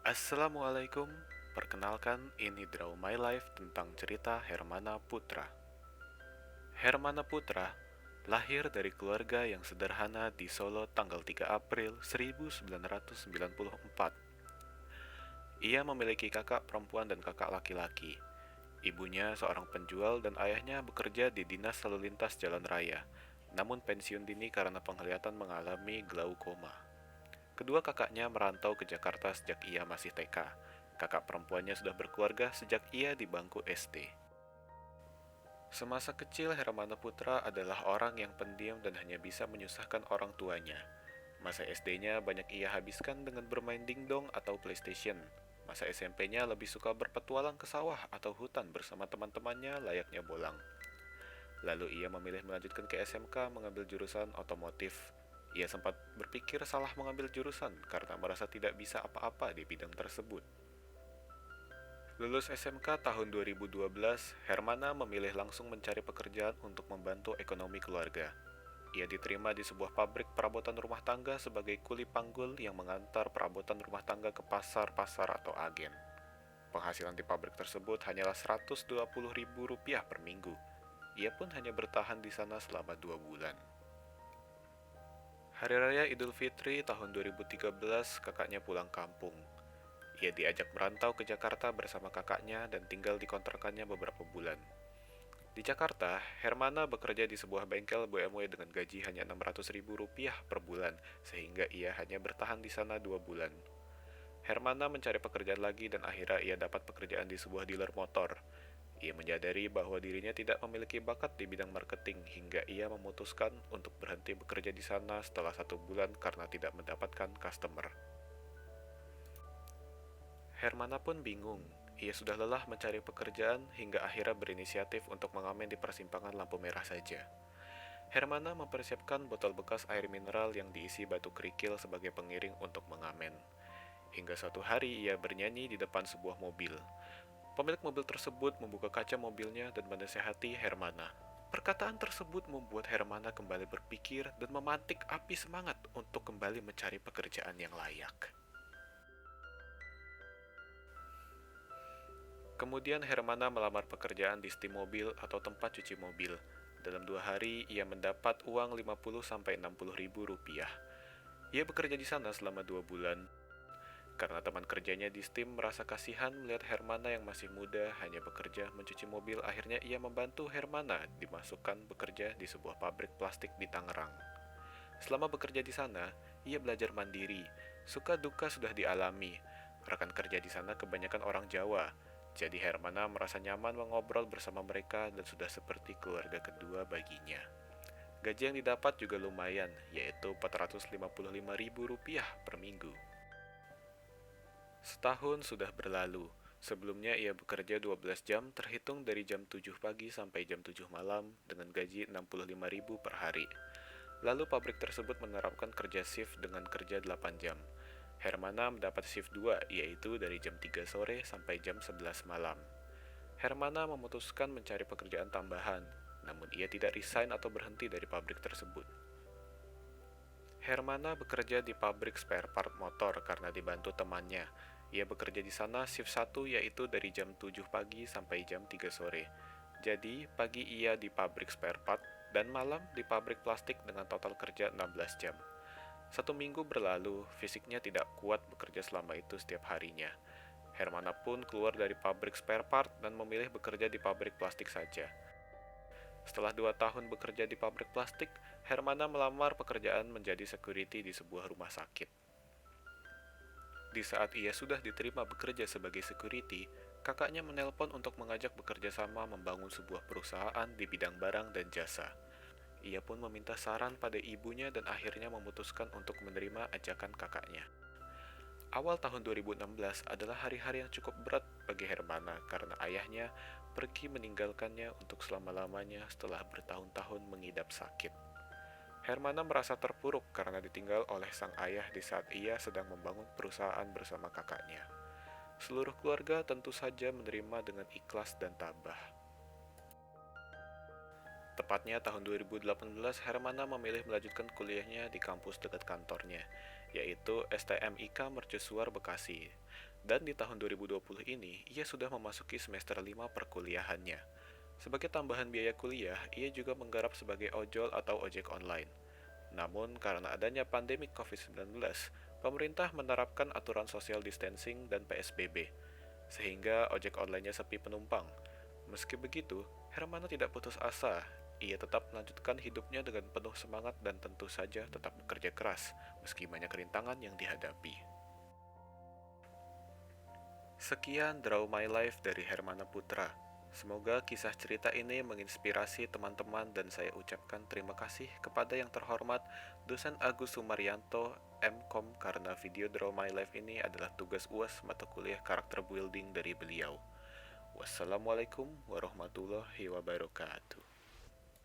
Assalamualaikum, perkenalkan ini Draw My Life tentang cerita Hermana Putra. Hermana Putra lahir dari keluarga yang sederhana di Solo tanggal 3 April 1994. Ia memiliki kakak perempuan dan kakak laki-laki. Ibunya seorang penjual dan ayahnya bekerja di Dinas Lalu Lintas Jalan Raya, namun pensiun dini karena penglihatan mengalami glaukoma. Kedua kakaknya merantau ke Jakarta sejak ia masih TK. Kakak perempuannya sudah berkeluarga sejak ia di bangku SD. Semasa kecil, Hermana Putra adalah orang yang pendiam dan hanya bisa menyusahkan orang tuanya. Masa SD-nya banyak ia habiskan dengan bermain dingdong atau PlayStation. Masa SMP-nya lebih suka berpetualang ke sawah atau hutan bersama teman-temannya layaknya bolang. Lalu ia memilih melanjutkan ke SMK mengambil jurusan otomotif. Ia sempat berpikir salah mengambil jurusan karena merasa tidak bisa apa-apa di bidang tersebut. Lulus SMK tahun 2012, Hermana memilih langsung mencari pekerjaan untuk membantu ekonomi keluarga. Ia diterima di sebuah pabrik perabotan rumah tangga sebagai kuli panggul yang mengantar perabotan rumah tangga ke pasar-pasar atau agen. Penghasilan di pabrik tersebut hanyalah Rp120.000 per minggu. Ia pun hanya bertahan di sana selama 2 bulan. Hari Raya Idul Fitri tahun 2013, kakaknya pulang kampung. Ia diajak merantau ke Jakarta bersama kakaknya dan tinggal di kontrakannya beberapa bulan. Di Jakarta, Hermana bekerja di sebuah bengkel BMW dengan gaji hanya Rp600.000 per bulan, sehingga ia hanya bertahan di sana 2 bulan. Hermana mencari pekerjaan lagi dan akhirnya ia dapat pekerjaan di sebuah dealer motor. Ia menyadari bahwa dirinya tidak memiliki bakat di bidang marketing hingga ia memutuskan untuk berhenti bekerja di sana setelah 1 bulan karena tidak mendapatkan customer. Hermana pun bingung. Ia sudah lelah mencari pekerjaan hingga akhirnya berinisiatif untuk mengamen di persimpangan lampu merah saja. Hermana mempersiapkan botol bekas air mineral yang diisi batu kerikil sebagai pengiring untuk mengamen. Hingga suatu hari ia bernyanyi di depan sebuah mobil. Pemilik mobil tersebut membuka kaca mobilnya dan menasehati Hermana. Perkataan tersebut membuat Hermana kembali berpikir dan memantik api semangat untuk kembali mencari pekerjaan yang layak. Kemudian Hermana melamar pekerjaan di stim mobil atau tempat cuci mobil. Dalam 2 hari, ia mendapat uang Rp50-60 ribu. Ia bekerja di sana selama 2 bulan. Karena teman kerjanya di stim merasa kasihan melihat Hermana yang masih muda hanya bekerja mencuci mobil, akhirnya ia membantu Hermana dimasukkan bekerja di sebuah pabrik plastik di Tangerang. Selama bekerja di sana, ia belajar mandiri. Suka duka sudah dialami. Rekan kerja di sana kebanyakan orang Jawa. Jadi Hermana merasa nyaman mengobrol bersama mereka dan sudah seperti keluarga kedua baginya. Gaji yang didapat juga lumayan, yaitu Rp455.000 per minggu. Setahun sudah berlalu. Sebelumnya ia bekerja 12 jam terhitung dari jam 7 pagi sampai jam 7 malam dengan gaji Rp65.000 per hari. Lalu pabrik tersebut menerapkan kerja shift dengan kerja 8 jam. Hermana mendapat shift 2, yaitu dari jam 3 sore sampai jam 11 malam. Hermana memutuskan mencari pekerjaan tambahan, namun ia tidak resign atau berhenti dari pabrik tersebut. Hermana bekerja di pabrik spare part motor karena dibantu temannya. Ia bekerja di sana shift 1, yaitu dari jam 7 pagi sampai jam 3 sore. Jadi, pagi ia di pabrik spare part dan malam di pabrik plastik dengan total kerja 16 jam. 1 minggu berlalu, fisiknya tidak kuat bekerja selama itu setiap harinya. Hermana pun keluar dari pabrik spare part dan memilih bekerja di pabrik plastik saja. Setelah 2 tahun bekerja di pabrik plastik, Hermana melamar pekerjaan menjadi security di sebuah rumah sakit. Di saat ia sudah diterima bekerja sebagai security, kakaknya menelpon untuk mengajak bekerja sama membangun sebuah perusahaan di bidang barang dan jasa. Ia pun meminta saran pada ibunya dan akhirnya memutuskan untuk menerima ajakan kakaknya. Awal tahun 2016 adalah hari-hari yang cukup berat bagi Hermana karena ayahnya pergi meninggalkannya untuk selama-lamanya setelah bertahun-tahun mengidap sakit. Hermana merasa terpuruk karena ditinggal oleh sang ayah di saat ia sedang membangun perusahaan bersama kakaknya. Seluruh keluarga tentu saja menerima dengan ikhlas dan tabah. Tepatnya tahun 2018, Hermana memilih melanjutkan kuliahnya di kampus dekat kantornya, yaitu STMIK Mercusuar Bekasi. Dan di tahun 2020 ini, ia sudah memasuki semester 5 perkuliahannya. Sebagai tambahan biaya kuliah, ia juga menggarap sebagai ojol atau ojek online. Namun, karena adanya pandemi COVID-19, pemerintah menerapkan aturan social distancing dan PSBB, sehingga ojek online-nya sepi penumpang. Meski begitu, Hermana tidak putus asa. Ia tetap melanjutkan hidupnya dengan penuh semangat dan tentu saja tetap bekerja keras, meski banyak rintangan yang dihadapi. Sekian Draw My Life dari Hermana Putra. Semoga kisah cerita ini menginspirasi teman-teman dan saya ucapkan terima kasih kepada yang terhormat dosen Agus Sumaryanto MKom karena video Draw My Life ini adalah tugas UAS mata kuliah karakter building dari beliau. Wassalamualaikum warahmatullahi wabarakatuh.